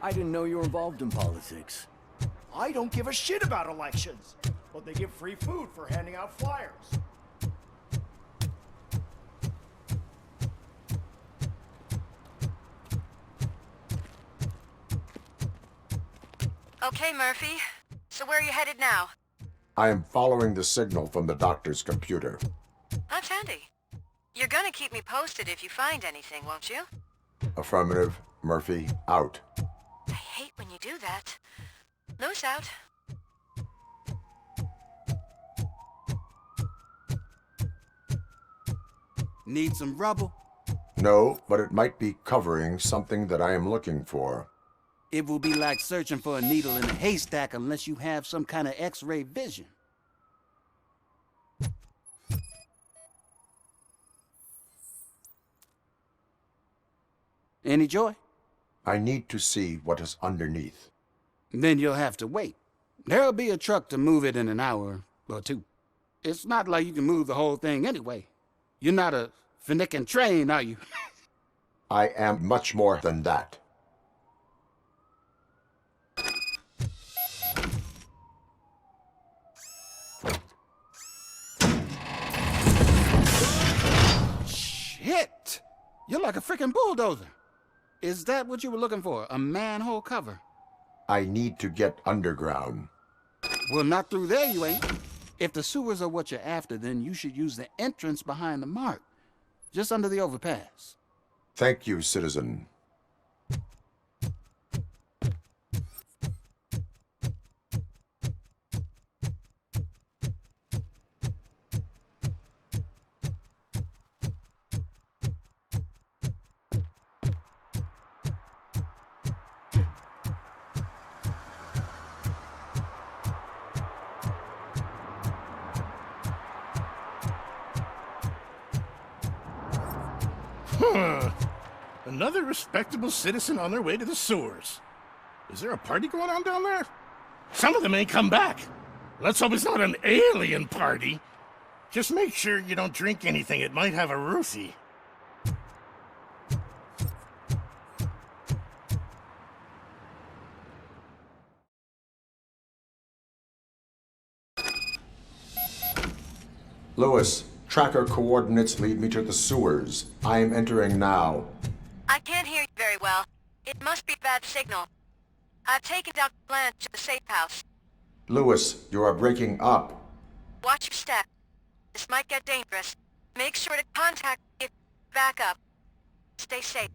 I didn't know you were involved in politics. I don't give a shit about elections, but they give free food for handing out flyers. Okay, Murphy. So where are you headed now? I am following the signal from the doctor's computer. That's handy. You're gonna keep me posted if you find anything, won't you? Affirmative. Murphy, out. I hate when you do that. Loose out. Need some rubble? No, but it might be covering something that I am looking for. It will be like searching for a needle in a haystack unless you have some kind of X-ray vision. Any joy? I need to see what is underneath. Then you'll have to wait. There'll be a truck to move it in an hour or two. It's not like you can move the whole thing anyway. You're not a finicking train, are you? I am much more than that. Shit! You're like a freaking bulldozer. Is that what you were looking for? A manhole cover? I need to get underground. Well, not through there, you ain't. If the sewers are what you're after, then you should use the entrance behind the mark, just under the overpass. Thank you, citizen. Another respectable citizen on their way to the sewers. Is there a party going on down there? Some of them ain't come back. Let's hope it's not an alien party. Just make sure you don't drink anything. It might have a Ruthie. Lewis, tracker coordinates lead me to the sewers. I am entering now. I can't hear you very well. It must be a bad signal. I've taken down the plan to the safe house. Lewis, you are breaking up. Watch your step. This might get dangerous. Make sure to contact me if back up. Stay safe.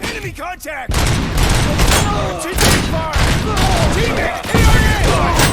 Enemy contact! Teammate fire! Teammate, ARA!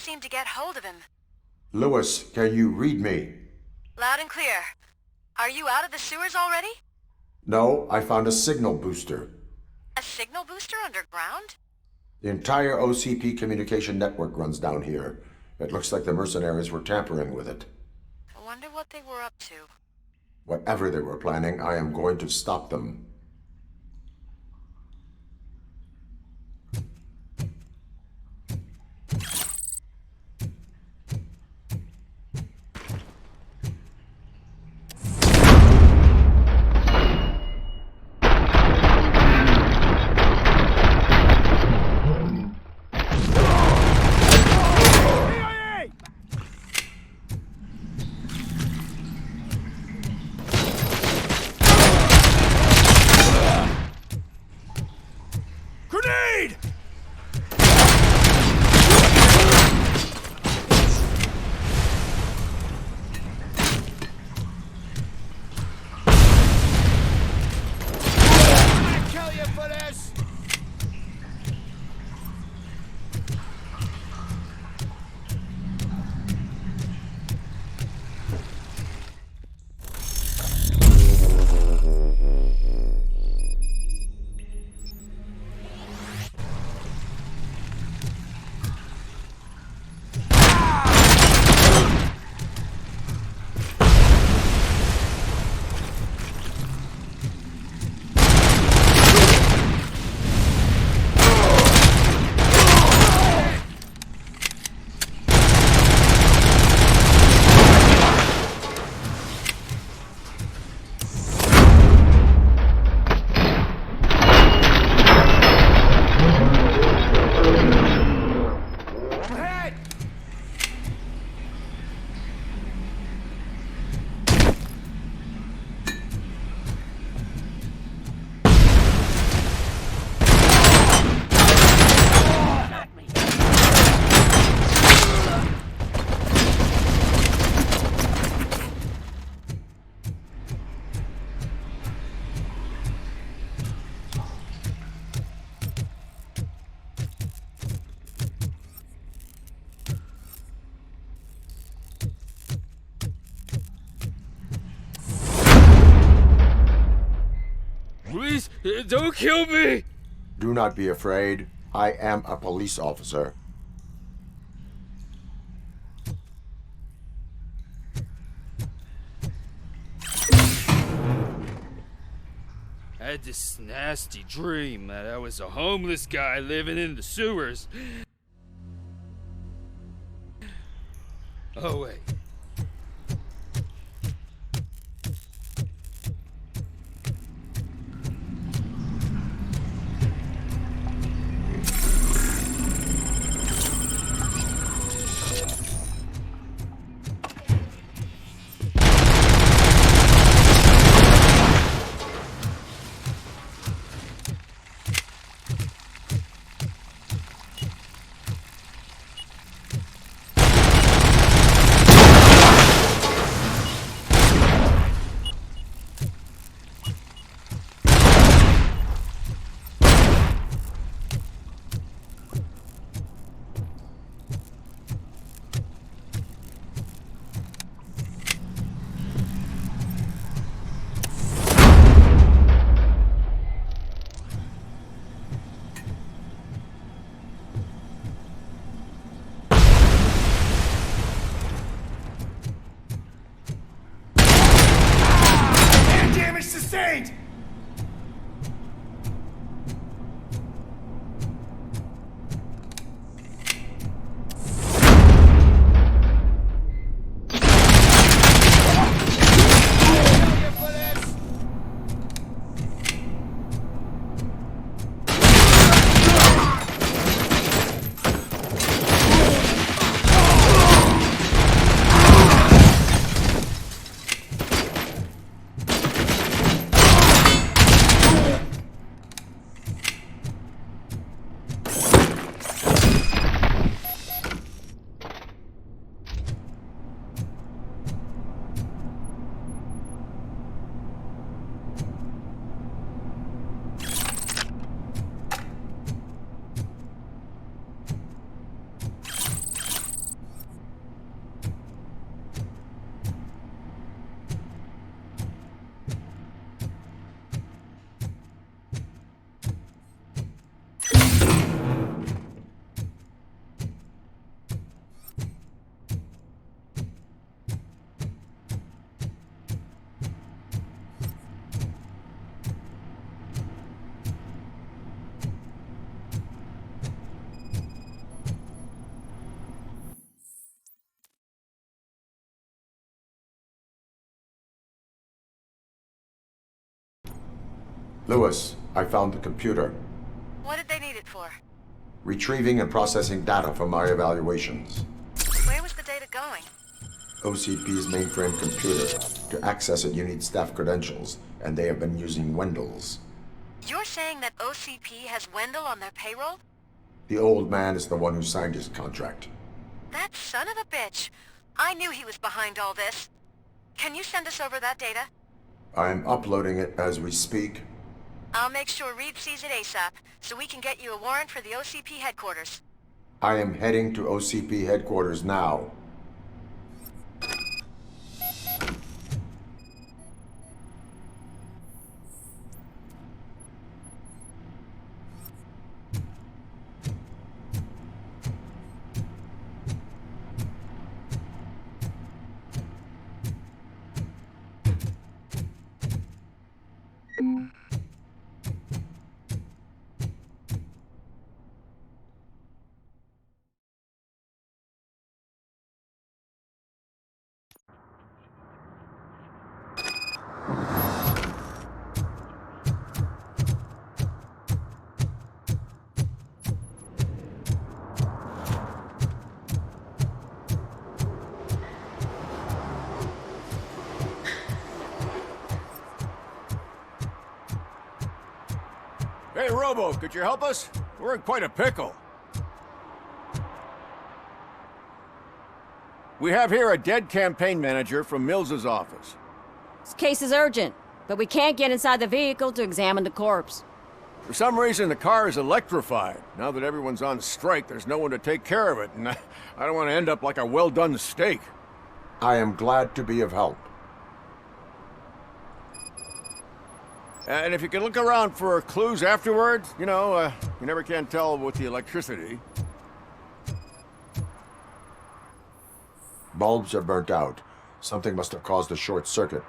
seem to get hold of him. Lewis, can you read me? Loud and clear. Are you out of the sewers already? No, I found a signal booster. A signal booster underground? The entire OCP communication network runs down here. It looks like the mercenaries were tampering with it. I wonder what they were up to. Whatever they were planning, I am going to stop them. Grenade! I'll kill you for this! Please, don't kill me! Do not be afraid. I am a police officer. I had this nasty dream that I was a homeless guy living in the sewers. Oh, wait. Damage sustained! Lewis, I found the computer. What did they need it for? Retrieving and processing data from my evaluations. Where was the data going? OCP's mainframe computer. To access it, you need staff credentials, and they have been using Wendell's. You're saying that OCP has Wendell on their payroll? The old man is the one who signed his contract. That son of a bitch. I knew he was behind all this. Can you send us over that data? I'm uploading it as we speak. I'll make sure Reed sees it ASAP, so we can get you a warrant for the OCP headquarters. I am heading to OCP headquarters now. Hey, Robo, could you help us? We're in quite a pickle. We have here a dead campaign manager from Mills's office. This case is urgent, but we can't get inside the vehicle to examine the corpse. For some reason, the car is electrified. Now that everyone's on strike, there's no one to take care of it, and I don't want to end up like a well-done steak. I am glad to be of help. And if you can look around for clues afterwards, you know, you never can tell with the electricity. Bulbs are burnt out. Something must have caused a short circuit.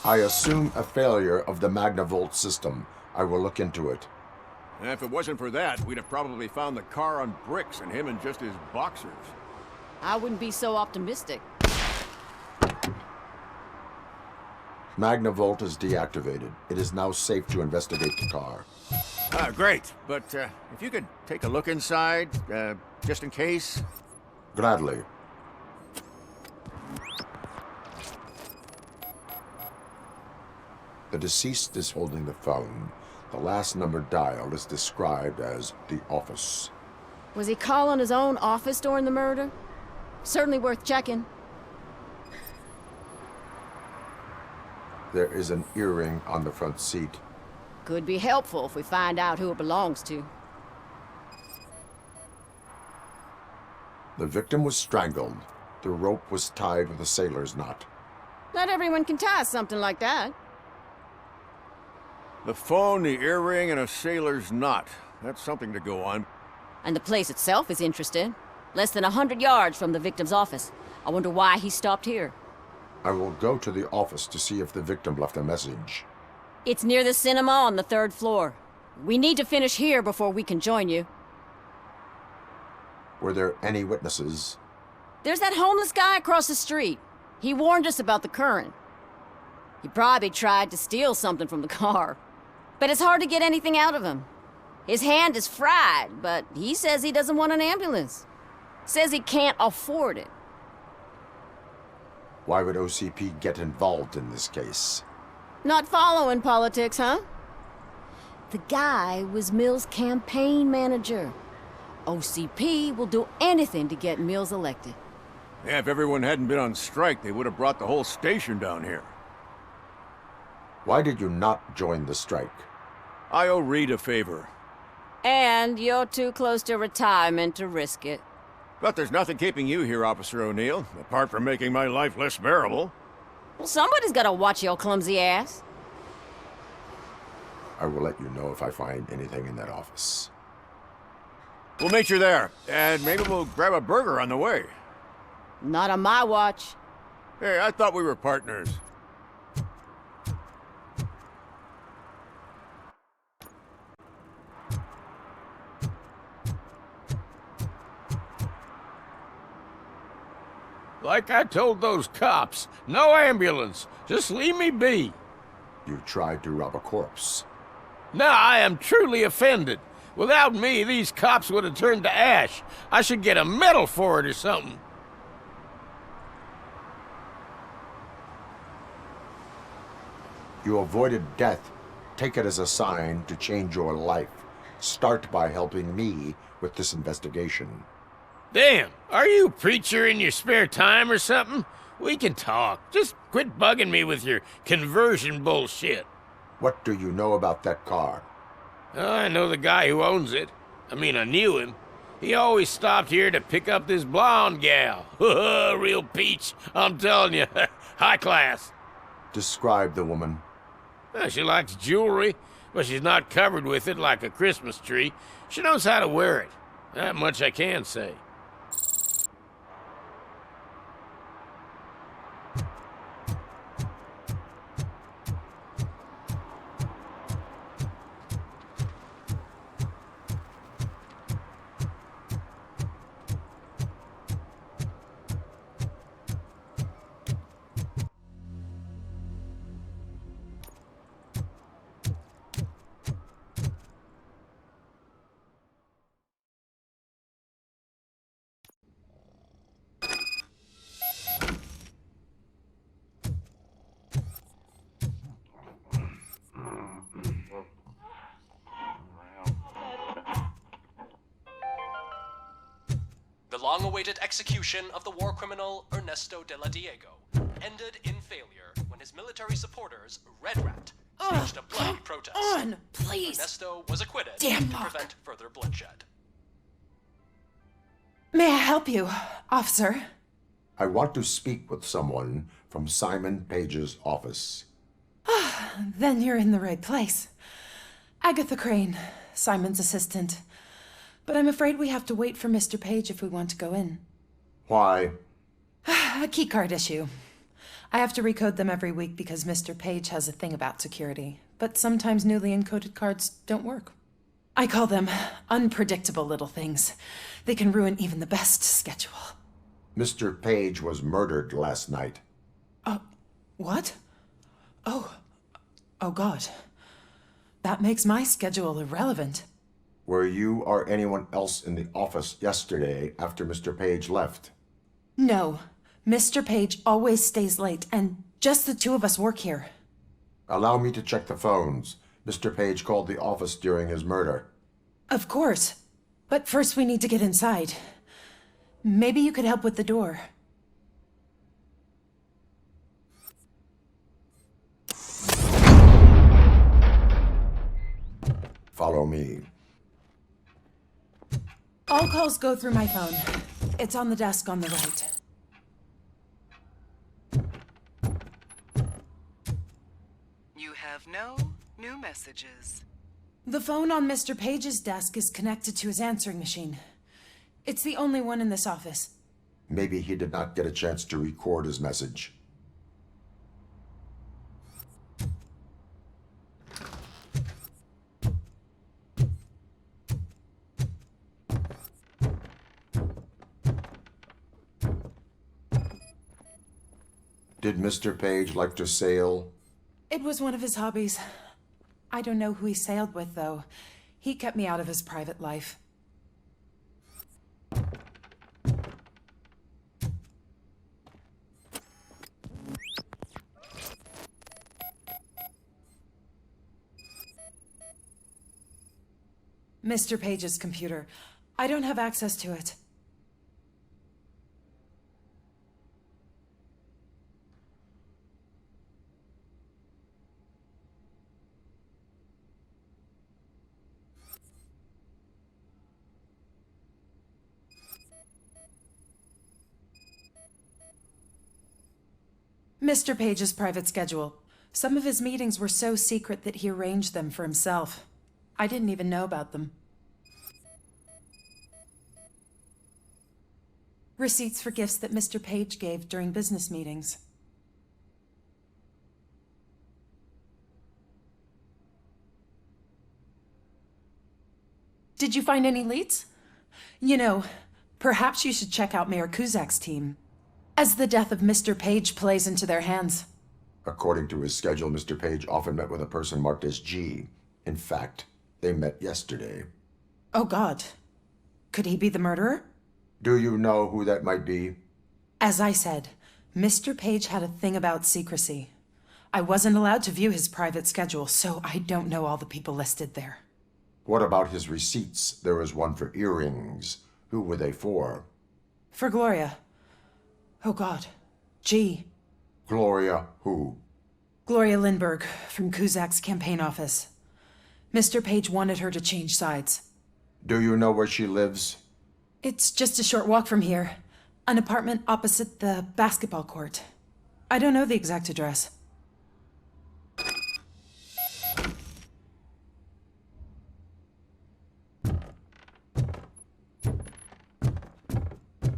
I assume a failure of the Magnavolt system. I will look into it. And if it wasn't for that, we'd have probably found the car on bricks and him in just his boxers. I wouldn't be so optimistic. Magnavolt is deactivated. It is now safe to investigate the car. Great. But if you could take a look inside, just in case. Gladly. The deceased is holding the phone. The last number dialed is described as the office. Was he calling his own office during the murder? Certainly worth checking. There is an earring on the front seat. Could be helpful if we find out who it belongs to. The victim was strangled. The rope was tied with a sailor's knot. Not everyone can tie something like that. The phone, the earring, and a sailor's knot. That's something to go on. And the place itself is interesting. Less than 100 yards from the victim's office. I wonder why he stopped here. I will go to the office to see if the victim left a message. It's near the cinema on the 3rd floor. We need to finish here before we can join you. Were there any witnesses? There's that homeless guy across the street. He warned us about the current. He probably tried to steal something from the car. But it's hard to get anything out of him. His hand is fried, but he says he doesn't want an ambulance. Says he can't afford it. Why would OCP get involved in this case? Not following politics, huh? The guy was Mills' campaign manager. OCP will do anything to get Mills elected. Yeah, if everyone hadn't been on strike, they would have brought the whole station down here. Why did you not join the strike? I owe Reed a favor. And you're too close to retirement to risk it. But there's nothing keeping you here, Officer O'Neill, apart from making my life less bearable. Well, somebody's gotta watch your clumsy ass. I will let you know if I find anything in that office. We'll meet you there, and maybe we'll grab a burger on the way. Not on my watch. Hey, I thought we were partners. like I told those cops. No ambulance. Just leave me be. You tried to rob a corpse. Now I am truly offended. Without me, these cops would have turned to ash. I should get a medal for it or something. You avoided death. Take it as a sign to change your life. Start by helping me with this investigation. Damn, are you a preacher in your spare time or something? We can talk. Just quit bugging me with your conversion bullshit. What do you know about that car? I know the guy who owns it. I mean, I knew him. He always stopped here to pick up this blonde gal. Real peach, I'm telling you. High class. Describe the woman. Well, she likes jewelry, but she's not covered with it like a Christmas tree. She knows how to wear it. That much I can say. The long-awaited execution of the war criminal Ernesto de la Diego ended in failure when his military supporters, Red Rat, staged a bloody protest. On, please. Ernesto was acquitted Damn to Mark. prevent further bloodshed. May I help you, officer? I want to speak with someone from Simon Page's office. Then you're in the right place. Agatha Crane, Simon's assistant. But I'm afraid we have to wait for Mr. Page if we want to go in. Why? A keycard issue. I have to recode them every week because Mr. Page has a thing about security. But sometimes newly encoded cards don't work. I call them unpredictable little things. They can ruin even the best schedule. Mr. Page was murdered last night. What? Oh God. That makes my schedule irrelevant. Were you or anyone else in the office yesterday after Mr. Page left? No. Mr. Page always stays late, and just the two of us work here. Allow me to check the phones. Mr. Page called the office during his murder. Of course. But first we need to get inside. Maybe you could help with the door. Follow me. All calls go through my phone. It's on the desk on the right. You have no new messages. The phone on Mr. Page's desk is connected to his answering machine. It's the only one in this office. Maybe he did not get a chance to record his message. Did Mr. Page like to sail? It was one of his hobbies. I don't know who he sailed with, though. He kept me out of his private life. Mr. Page's computer. I don't have access to it. Mr. Page's private schedule. Some of his meetings were so secret that he arranged them for himself. I didn't even know about them. Receipts for gifts that Mr. Page gave during business meetings. Did you find any leads? You know, perhaps you should check out Mayor Kuzak's team. as the death of Mr. Page plays into their hands. According to his schedule, Mr. Page often met with a person marked as G. In fact, they met yesterday. Oh, God. Could he be the murderer? Do you know who that might be? As I said, Mr. Page had a thing about secrecy. I wasn't allowed to view his private schedule, so I don't know all the people listed there. What about his receipts? There was one for earrings. Who were they for? For Gloria. Oh, God. G. Gloria who? Gloria Lindbergh, from Kuzak's campaign office. Mr. Page wanted her to change sides. Do you know where she lives? It's just a short walk from here. An apartment opposite the basketball court. I don't know the exact address.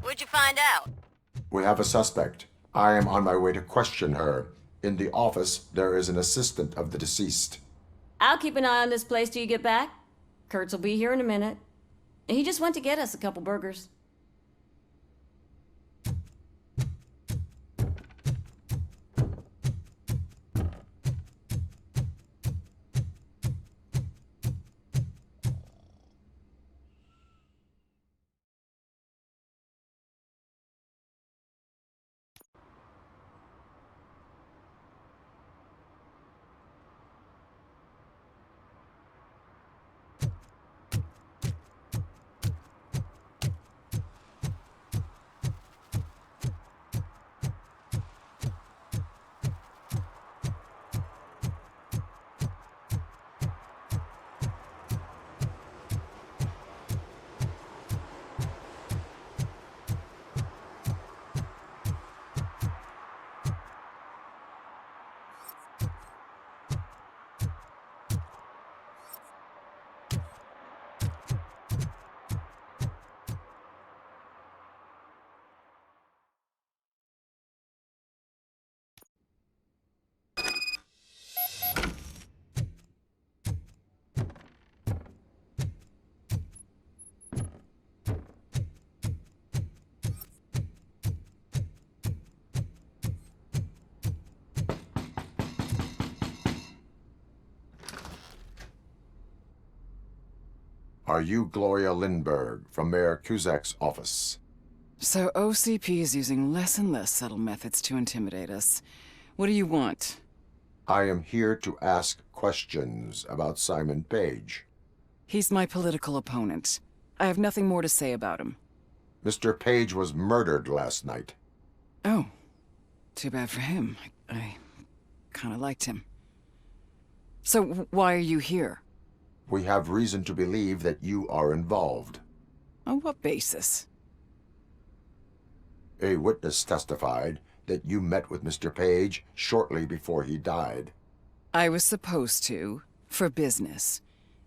What'd you find out? We have a suspect. I am on my way to question her. In the office, there is an assistant of the deceased. I'll keep an eye on this place till you get back. Kurtz will be here in a minute. He just went to get us a couple burgers. Are you Gloria Lindbergh from Mayor Kuzak's office? So OCP is using less and less subtle methods to intimidate us. What do you want? I am here to ask questions about Simon Page. He's my political opponent. I have nothing more to say about him. Mr. Page was murdered last night. Oh, too bad for him. I kind of liked him. So why are you here? We have reason to believe that you are involved. On what basis? A witness testified that you met with Mr. Page shortly before he died. I was supposed to, for business.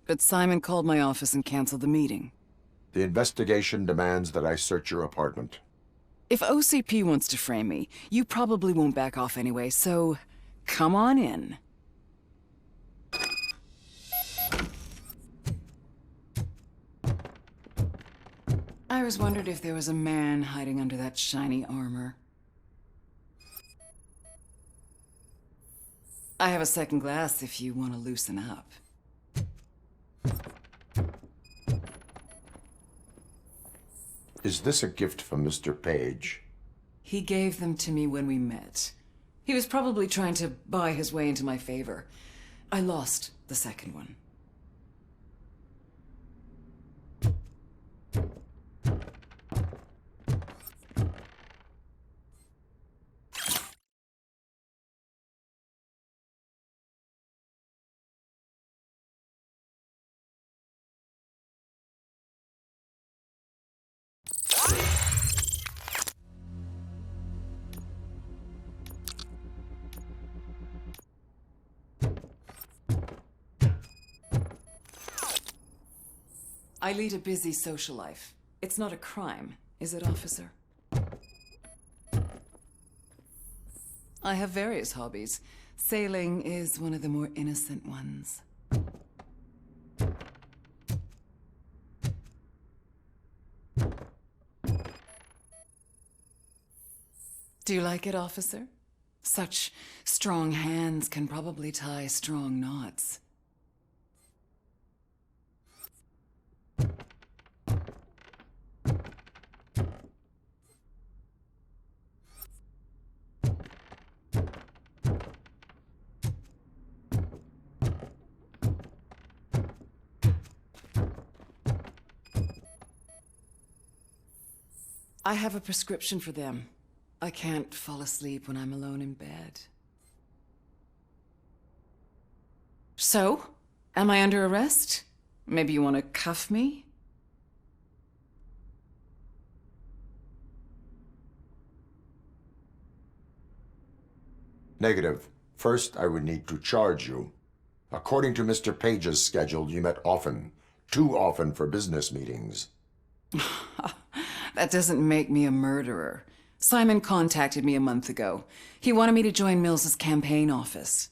But Simon called my office and canceled the meeting. The investigation demands that I search your apartment. If OCP wants to frame me, you probably won't back off anyway, so come on in. I was wondering if there was a man hiding under that shiny armor. I have a second glass if you want to loosen up. Is this a gift from Mr. Page? He gave them to me when we met. He was probably trying to buy his way into my favor. I lost the second one. I lead a busy social life. It's not a crime, is it, officer? I have various hobbies. Sailing is one of the more innocent ones. Do you like it, officer? Such strong hands can probably tie strong knots. I have a prescription for them. I can't fall asleep when I'm alone in bed. So, am I under arrest? Maybe you want to cuff me? Negative. First, I would need to charge you. According to Mr. Page's schedule, you met often. Too often for business meetings. That doesn't make me a murderer. Simon contacted me a month ago. He wanted me to join Mills's campaign office.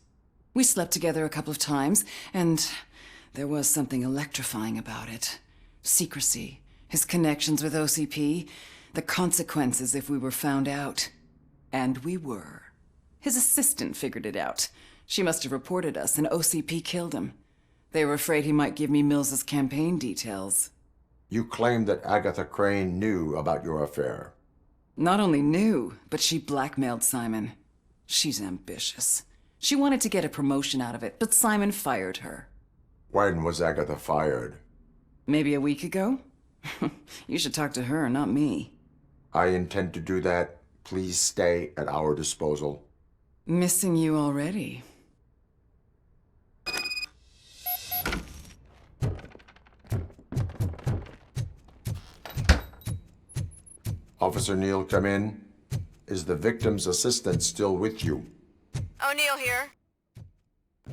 We slept together a couple of times, and there was something electrifying about it. Secrecy, his connections with OCP, the consequences if we were found out. And we were. His assistant figured it out. She must have reported us, and OCP killed him. They were afraid he might give me Mills's campaign details. You claimed that Agatha Crane knew about your affair. Not only knew, but she blackmailed Simon. She's ambitious. She wanted to get a promotion out of it, but Simon fired her. When was Agatha fired? Maybe a week ago? You should talk to her, not me. I intend to do that. Please stay at our disposal. Missing you already. Officer Neal, come in. Is the victim's assistant still with you? O'Neill here.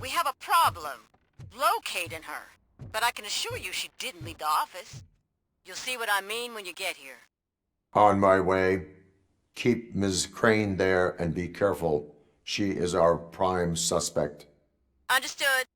We have a problem locating her, but I can assure you she didn't leave the office. You'll see what I mean when you get here. On my way. Keep Ms. Crane there and be careful. She is our prime suspect. Understood.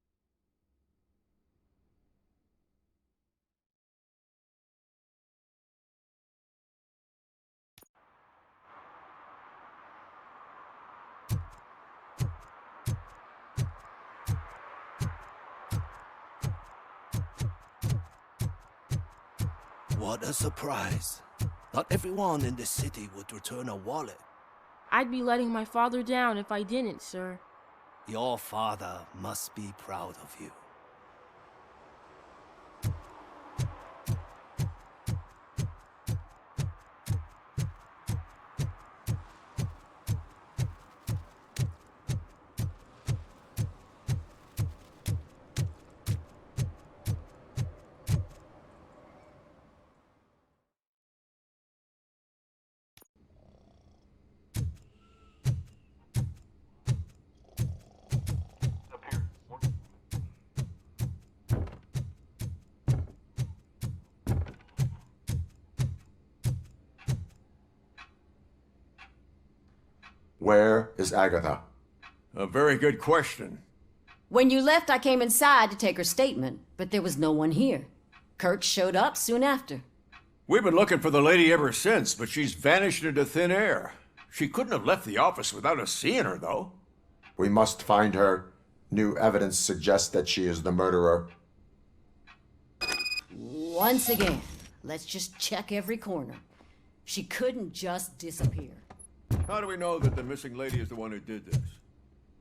What a surprise. Not everyone in this city would return a wallet. I'd be letting my father down if I didn't, sir. Your father must be proud of you. Where is Agatha? A very good question. When you left, I came inside to take her statement, but there was no one here. Kirk showed up soon after. We've been looking for the lady ever since, but she's vanished into thin air. She couldn't have left the office without us seeing her, though. We must find her. New evidence suggests that she is the murderer. Once again, let's just check every corner. She couldn't just disappear. How do we know that the missing lady is the one who did this?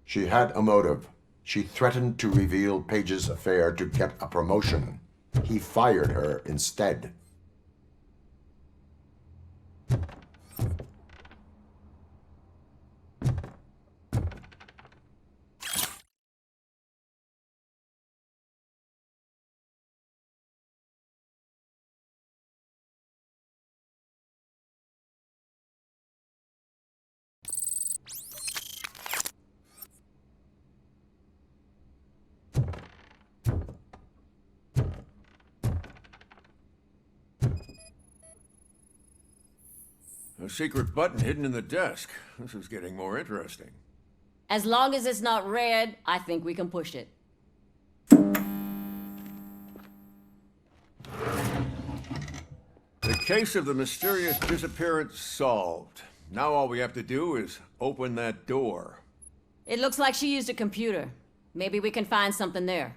She had a motive. She threatened to reveal Page's affair to get a promotion. He fired her instead. A secret button hidden in the desk. This is getting more interesting. As long as it's not red, I think we can push it. The case of the mysterious disappearance solved. Now all we have to do is open that door. It looks like she used a computer. Maybe we can find something there.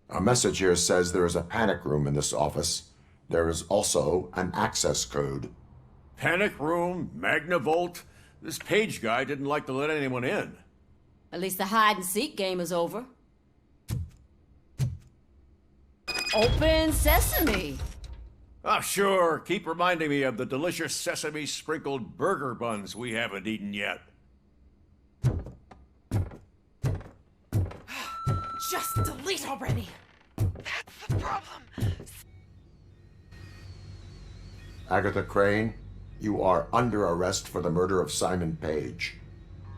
A message here says there is a panic room in this office. There is also an access code. Panic room, Magnavolt. This Page guy didn't like to let anyone in. At least the hide-and-seek game is over. Open sesame! Ah, sure. Keep reminding me of the delicious sesame-sprinkled burger buns we haven't eaten yet. Just delete already! That's the problem. Agatha Crane, you are under arrest for the murder of Simon Page.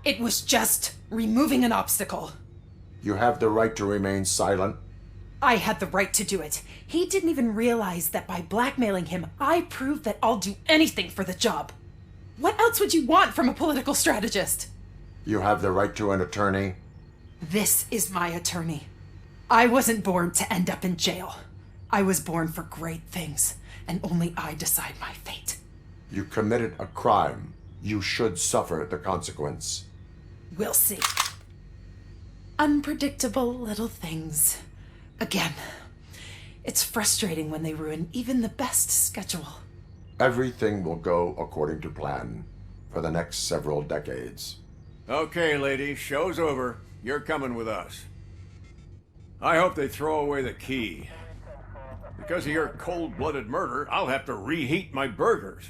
It was just removing an obstacle. You have the right to remain silent. I had the right to do it. He didn't even realize that by blackmailing him, I proved that I'll do anything for the job. What else would you want from a political strategist? You have the right to an attorney. This is my attorney. I wasn't born to end up in jail. I was born for great things, and only I decide my fate. You committed a crime. You should suffer the consequence. We'll see. Unpredictable little things. Again, it's frustrating when they ruin even the best schedule. Everything will go according to plan for the next several decades. Okay, lady, show's over. You're coming with us. I hope they throw away the key. Because of your cold-blooded murder, I'll have to reheat my burgers.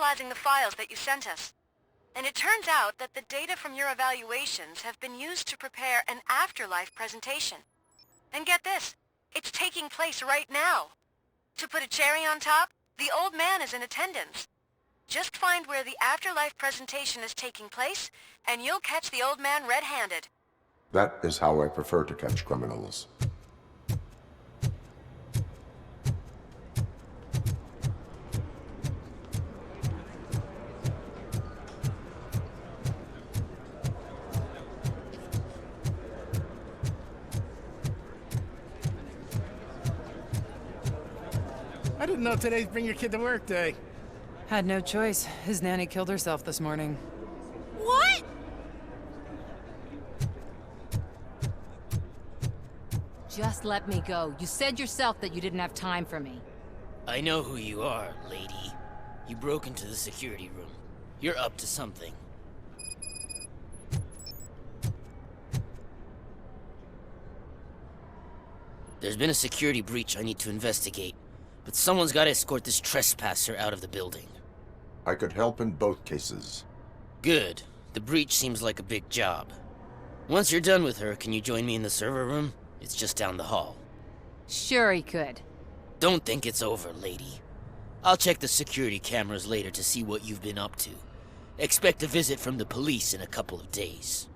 analyzing the files that you sent us. And it turns out that the data from your evaluations have been used to prepare an afterlife presentation. And get this, it's taking place right now. To put a cherry on top, the old man is in attendance. Just find where the afterlife presentation is taking place, and you'll catch the old man red-handed. That is how I prefer to catch criminals. I didn't know today's Bring Your Kid to Work Day. Had no choice. His nanny killed herself this morning. What? Just let me go. You said yourself that you didn't have time for me. I know who you are, lady. You broke into the security room. You're up to something. There's been a security breach I need to investigate, but someone's got to escort this trespasser out of the building. I could help in both cases. Good. The breach seems like a big job. Once you're done with her, can you join me in the server room? It's just down the hall. Sure he could. Don't think it's over, lady. I'll check the security cameras later to see what you've been up to. Expect a visit from the police in a couple of days.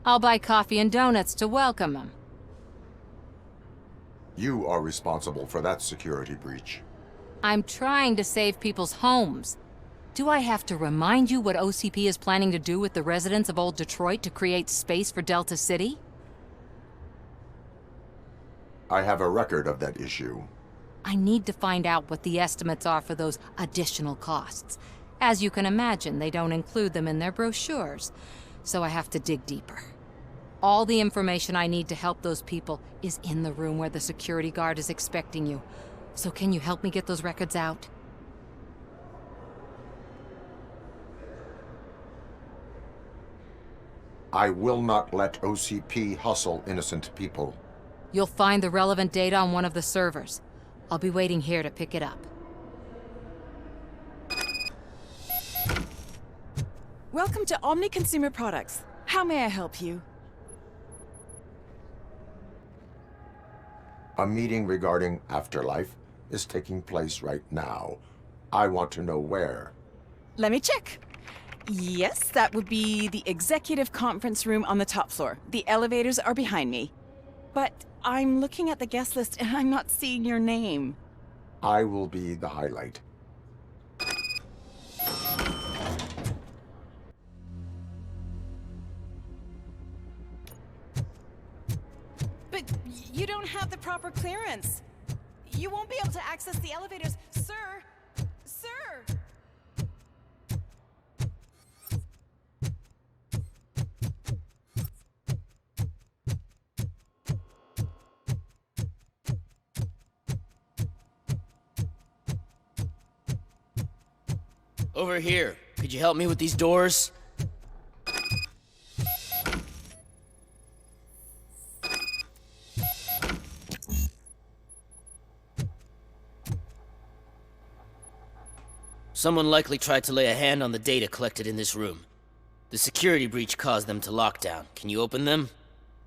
I'll buy coffee and donuts to welcome him. You are responsible for that security breach. I'm trying to save people's homes. Do I have to remind you what OCP is planning to do with the residents of Old Detroit to create space for Delta City? I have a record of that issue. I need to find out what the estimates are for those additional costs. As you can imagine, they don't include them in their brochures, so I have to dig deeper. All the information I need to help those people is in the room where the security guard is expecting you. So can you help me get those records out? I will not let OCP hustle innocent people. You'll find the relevant data on one of the servers. I'll be waiting here to pick it up. Welcome to Omni Consumer Products. How may I help you? A meeting regarding afterlife is taking place right now. I want to know where. Let me check. Yes, that would be the executive conference room on the top floor. The elevators are behind me. But I'm looking at the guest list and I'm not seeing your name. I will be the highlight. But you don't have the proper clearance. You won't be able to access the elevators, sir. Sir! Over here. Could you help me with these doors? Someone likely tried to lay a hand on the data collected in this room. The security breach caused them to lock down. Can you open them?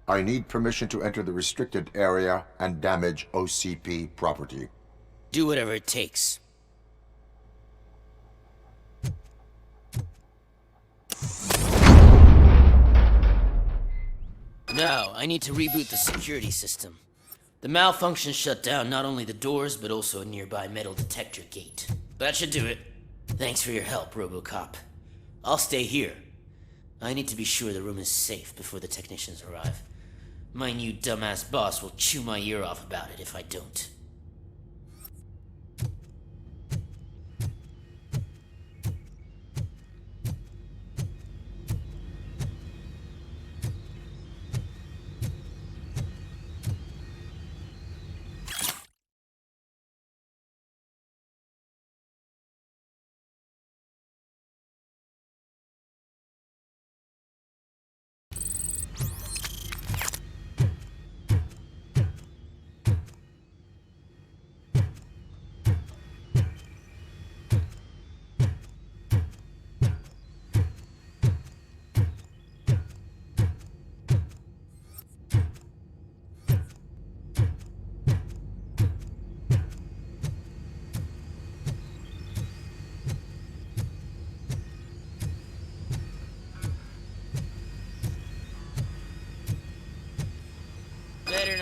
I need permission to enter the restricted area and damage OCP property. Do whatever it takes. Now, I need to reboot the security system. The malfunction shut down not only the doors, but also a nearby metal detector gate. That should do it. Thanks for your help, Robocop. I'll stay here. I need to be sure the room is safe before the technicians arrive. My new dumbass boss will chew my ear off about it if I don't.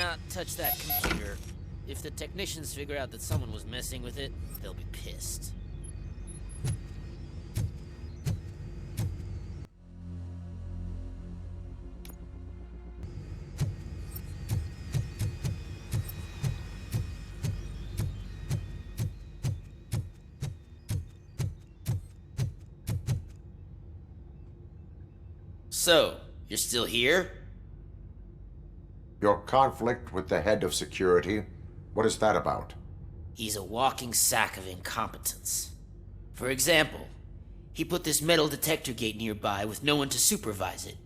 not touch that computer. If the technicians figure out that someone was messing with it, they'll be pissed. So, you're still here? Your conflict with the head of security, what is that about? He's a walking sack of incompetence. For example, he put this metal detector gate nearby with no one to supervise it.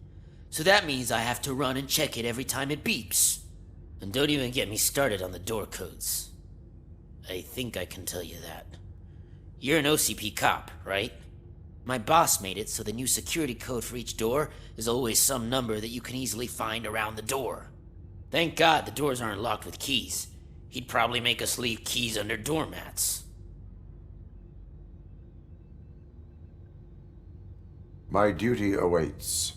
So that means I have to run and check it every time it beeps. And don't even get me started on the door codes. I think I can tell you that. You're an OCP cop, right? My boss made it so the new security code for each door is always some number that you can easily find around the door. Thank God the doors aren't locked with keys. He'd probably make us leave keys under doormats. My duty awaits.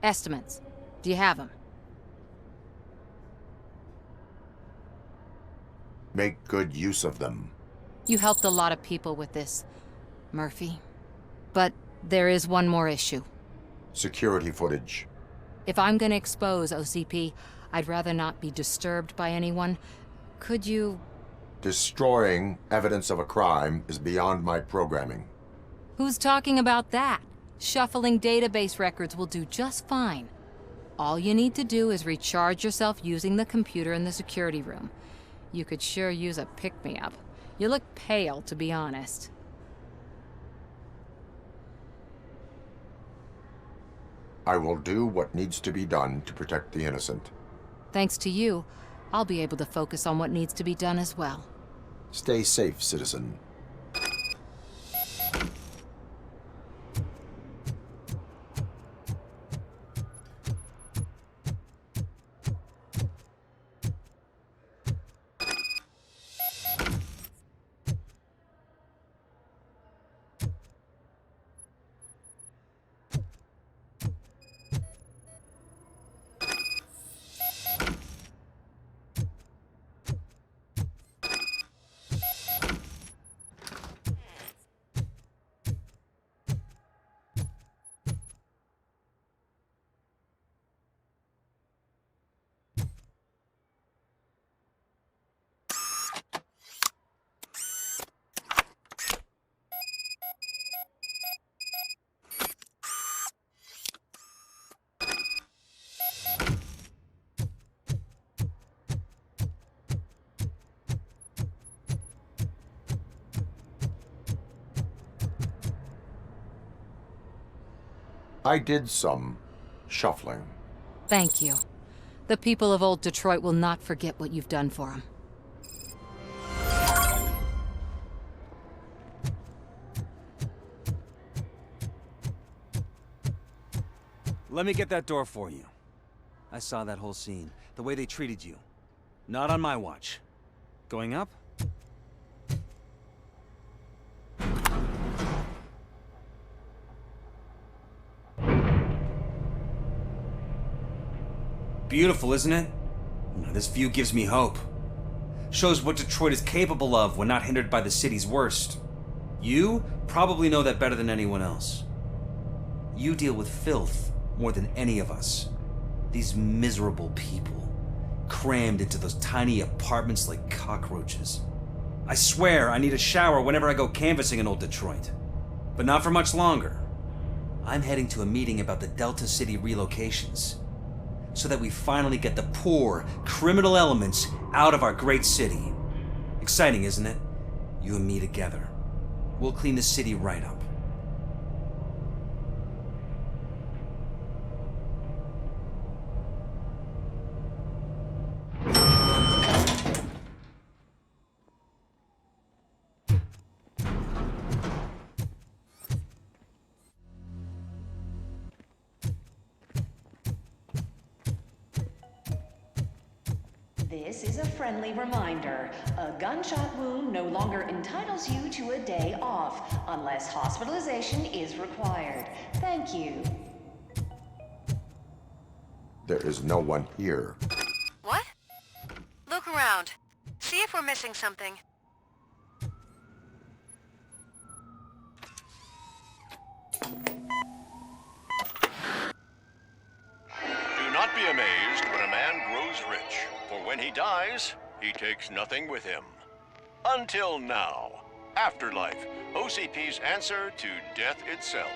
Estimates. Do you have them? Make good use of them. You helped a lot of people with this, Murphy. But there is one more issue. Security footage. If I'm gonna expose OCP, I'd rather not be disturbed by anyone. Could you... Destroying evidence of a crime is beyond my programming. Who's talking about that? Shuffling database records will do just fine. All you need to do is recharge yourself using the computer in the security room. You could sure use a pick-me-up. You look pale, to be honest. I will do what needs to be done to protect the innocent. Thanks to you, I'll be able to focus on what needs to be done as well. Stay safe, citizen. I did some shuffling. Thank you. The people of old Detroit will not forget what you've done for them. Let me get that door for you. I saw that whole scene. The way they treated you. Not on my watch. Going up? Beautiful, isn't it? This view gives me hope. Shows what Detroit is capable of when not hindered by the city's worst. You probably know that better than anyone else. You deal with filth more than any of us. These miserable people, crammed into those tiny apartments like cockroaches. I swear I need a shower whenever I go canvassing in old Detroit. But not for much longer. I'm heading to a meeting about the Delta City relocations, so that we finally get the poor, criminal elements out of our great city. Exciting, isn't it? You and me together. We'll clean the city right up. This is a friendly reminder. A gunshot wound no longer entitles you to a day off, unless hospitalization is required. Thank you. There is no one here. What? Look around. See if we're missing something. Do not be amazed when a man grows rich, for when he dies, he takes nothing with him. Until now. Afterlife, OCP's answer to death itself.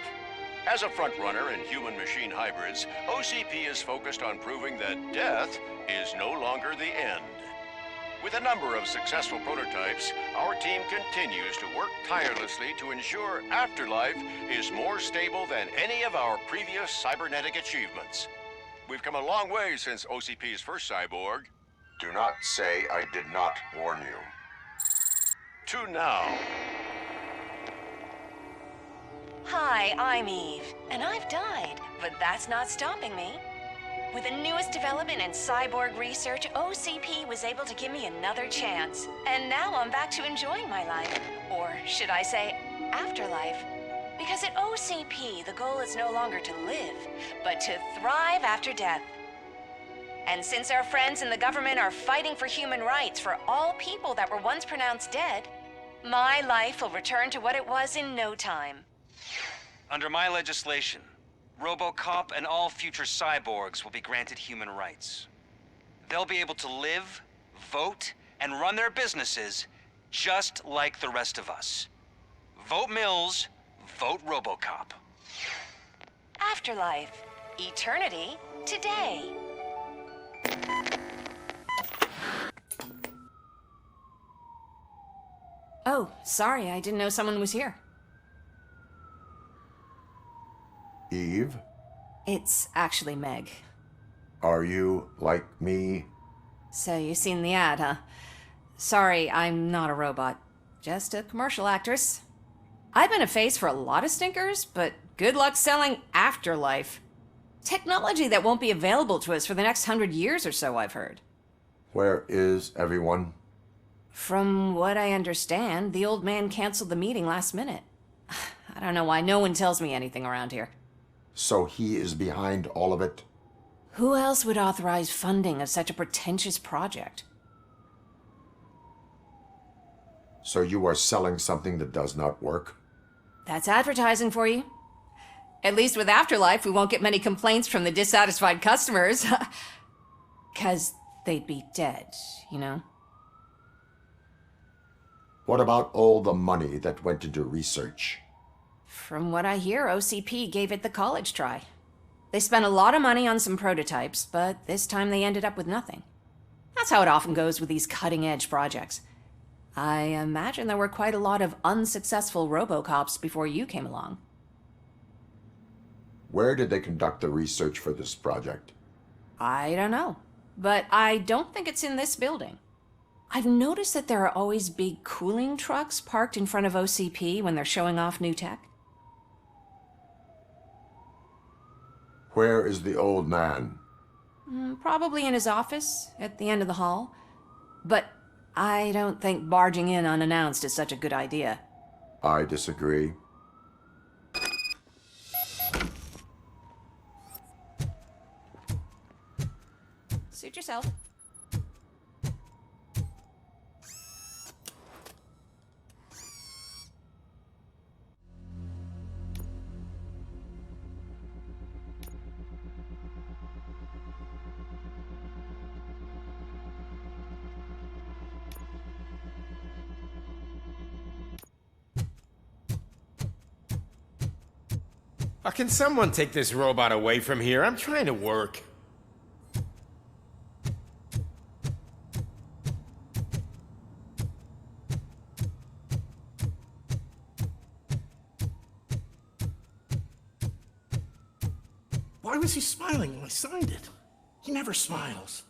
As a frontrunner in human-machine hybrids, OCP is focused on proving that death is no longer the end. With a number of successful prototypes, our team continues to work tirelessly to ensure Afterlife is more stable than any of our previous cybernetic achievements. We've come a long way since OCP's first cyborg. Do not say I did not warn you. To now. Hi, I'm Eve, and I've died, but that's not stopping me. With the newest development in cyborg research, OCP was able to give me another chance. And now I'm back to enjoying my life. Or should I say, afterlife. Because at OCP, the goal is no longer to live, but to thrive after death. And since our friends in the government are fighting for human rights for all people that were once pronounced dead, my life will return to what it was in no time. Under my legislation, Robocop and all future cyborgs will be granted human rights. They'll be able to live, vote, and run their businesses just like the rest of us. Vote Mills, vote Robocop. Afterlife. Eternity. Today. Oh, sorry, I didn't know someone was here. Eve, It's actually Meg. are you like me? So you seen the ad, huh? Sorry, I'm not a robot. Just a commercial actress. I've been a face for a lot of stinkers, but good luck selling Afterlife. Technology that won't be available to us for the next 100 years or so, I've heard. Where is everyone? From what I understand, the old man canceled the meeting last minute. I don't know why no one tells me anything around here. So he is behind all of it? Who else would authorize funding of such a pretentious project? So you are selling something that does not work? That's advertising for you. At least with Afterlife, we won't get many complaints from the dissatisfied customers. 'Cause they'd be dead, you know? What about all the money that went into research? From what I hear, OCP gave it the college try. They spent a lot of money on some prototypes, but this time they ended up with nothing. That's how it often goes with these cutting-edge projects. I imagine there were quite a lot of unsuccessful Robocops before you came along. Where did they conduct the research for this project? I don't know, but I don't think it's in this building. I've noticed that there are always big cooling trucks parked in front of OCP when they're showing off new tech. Where is the old man? Probably in his office, at the end of the hall. But I don't think barging in unannounced is such a good idea. I disagree. Suit yourself. Can someone take this robot away from here? I'm trying to work. Why was he smiling when I signed it? He never smiles.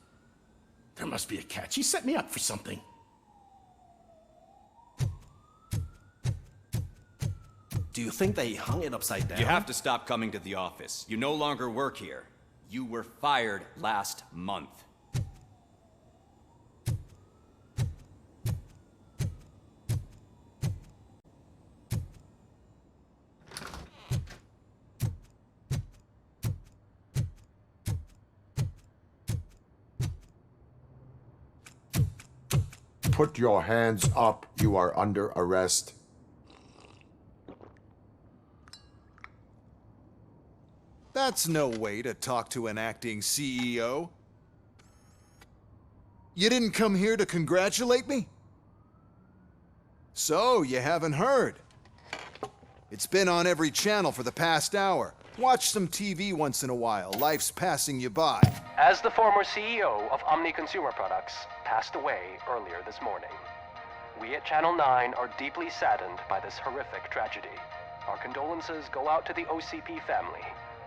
There must be a catch. He set me up for something. Do you think they hung it upside down? You have to stop coming to the office. You no longer work here. You were fired last month. Put your hands up. You are under arrest. That's no way to talk to an acting CEO. You didn't come here to congratulate me? So, you haven't heard. It's been on every channel for the past hour. Watch some TV once in a while. Life's passing you by. As the former CEO of Omni Consumer Products passed away earlier this morning, we at Channel 9 are deeply saddened by this horrific tragedy. Our condolences go out to the OCP family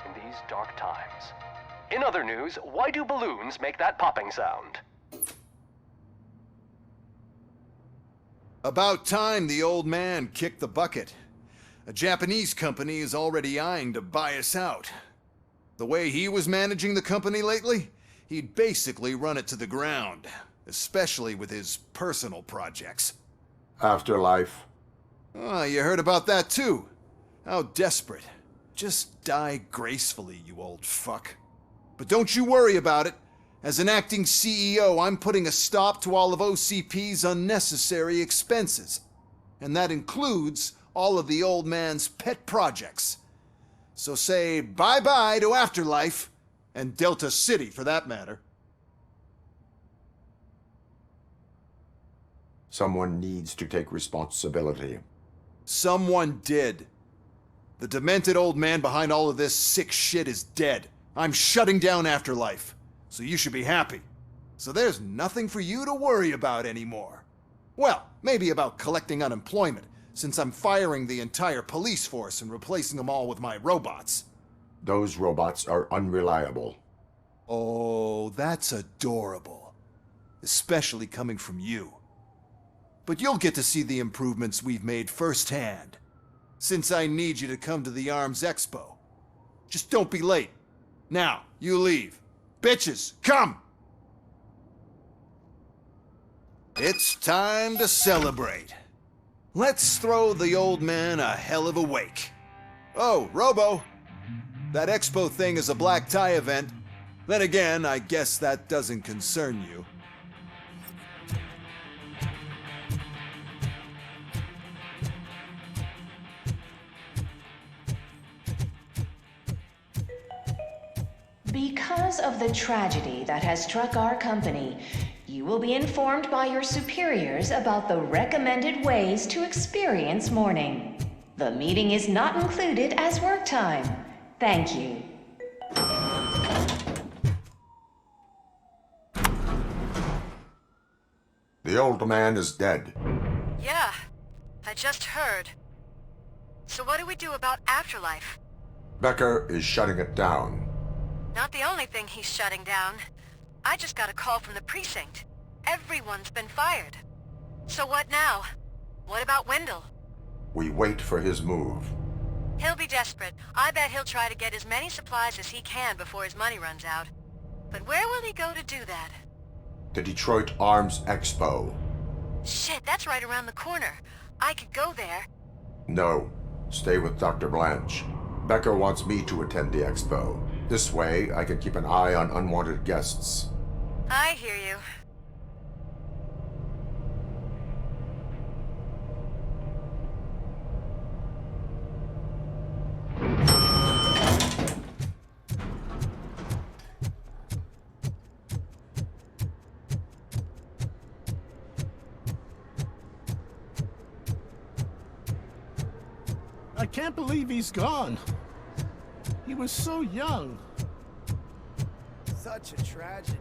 in these dark times. In other news, why do balloons make that popping sound? About time the old man kicked the bucket. A Japanese company is already eyeing to buy us out. The way he was managing the company lately, he'd basically run it to the ground, especially with his personal projects. Afterlife. Oh, you heard about that too. How desperate. Just die gracefully, you old fuck. But don't you worry about it. As an acting CEO, I'm putting a stop to all of OCP's unnecessary expenses. And that includes all of the old man's pet projects. So say bye-bye to Afterlife, and Delta City for that matter. Someone needs to take responsibility. Someone did. The demented old man behind all of this sick shit is dead. I'm shutting down Afterlife, so you should be happy. So there's nothing for you to worry about anymore. Well, maybe about collecting unemployment, since I'm firing the entire police force and replacing them all with my robots. Those robots are unreliable. Oh, that's adorable. Especially coming from you. But you'll get to see the improvements we've made firsthand. Since I need you to come to the ARMS Expo. Just don't be late. Now, you leave. Bitches, come! It's time to celebrate. Let's throw the old man a hell of a wake. Oh, Robo! That expo thing is a black tie event. Then again, I guess that doesn't concern you. Because of the tragedy that has struck our company, you will be informed by your superiors about the recommended ways to experience mourning. The meeting is not included as work time. Thank you. The old man is dead. Yeah, I just heard. So what do we do about Afterlife? Becker is shutting it down. Not the only thing he's shutting down. I just got a call from the precinct. Everyone's been fired. So what now? What about Wendell? We wait for his move. He'll be desperate. I bet he'll try to get as many supplies as he can before his money runs out. But where will he go to do that? The Detroit Arms Expo. Shit, that's right around the corner. I could go there. No. Stay with Dr. Blanche. Becker wants me to attend the expo. This way, I can keep an eye on unwanted guests. I hear you. I can't believe he's gone. He was so young. Such a tragedy.